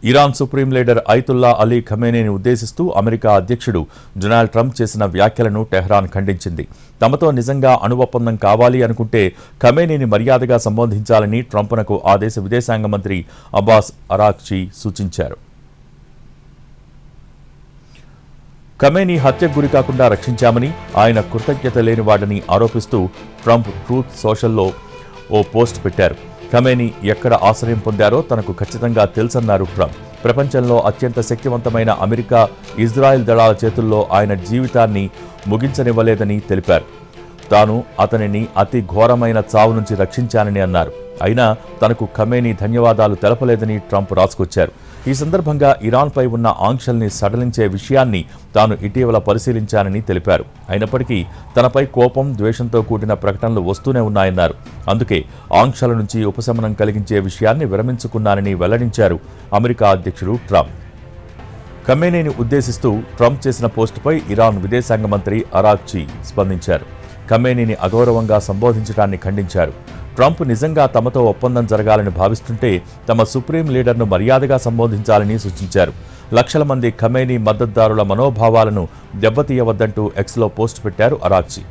Iran supreme leader Ayatollah Ali ఖమేనీని ఉద్దేశిస్తూ America అధ్యక్షుడు డొనాల్డ్ ట్రంప్ చేసిన వ్యాఖ్యలను టెహ్రాన్ ఖండించింది. తమతో నిజంగా అణు ఒప్పందం కావాలి అనుకుంటే ఖమేనీని మర్యాదగా సంబోధించాలని ట్రంప్నకు ఆ దేశ విదేశాంగ మంత్రి అబ్బాస్ అరాక్చీ సూచించారు. ఖమేనీ హత్యకు గురికాకుండా రక్షించామని, ఆయన కృతజ్ఞత లేనివాడని ఆరోపిస్తూ ట్రంప్ ట్రూత్ సోషల్లో ఓ పోస్ట్ పెట్టారు. ఖమేనీ ఎక్కడ ఆశ్రయం పొందారో తనకు ఖచ్చితంగా తెలుసన్నారు ట్రంప్. ప్రపంచంలో అత్యంత శక్తివంతమైన అమెరికా, ఇజ్రాయెల్ దళాల చేతుల్లో ఆయన జీవితాన్ని ముగించనివ్వలేదని తెలిపారు. తాను అతనిని అతి ఘోరమైన చావు నుంచి రక్షించానని అన్నారు. అయినా తనకు ఖమేనీ ధన్యవాదాలు తెలపలేదని ట్రంప్ రాసుకొచ్చారు. ఈ సందర్భంగా ఇరాన్పై ఉన్న ఆంక్షల్ని సడలించే విషయాన్ని తాను ఇటీవల పరిశీలించానని తెలిపారు. అయినప్పటికీ తనపై కోపం, ద్వేషంతో కూడిన ప్రకటనలు వస్తూనే ఉన్నాయన్నారు. అందుకే ఆంక్షల నుంచి ఉపశమనం కలిగించే విషయాన్ని విరమించుకున్నానని వెల్లడించారు అమెరికా అధ్యక్షుడు ట్రంప్. ఖమేనీని ఉద్దేశిస్తూ ట్రంప్ చేసిన పోస్టుపై ఇరాన్ విదేశాంగ మంత్రి అరాక్చీ స్పందించారు. ఖమేనీని అగౌరవంగా సంబోధించడాన్ని ఖండించారు. ట్రంప్ నిజంగా తమతో ఒప్పందం జరగాలని భావిస్తుంటే తమ సుప్రీం లీడర్ను మర్యాదగా సంబోధించాలని సూచించారు. లక్షల మంది ఖమేనీ మద్దతుదారుల మనోభావాలను దెబ్బతీయవద్దంటూ ఎక్స్లో పోస్ట్ పెట్టారు అరాక్చీ.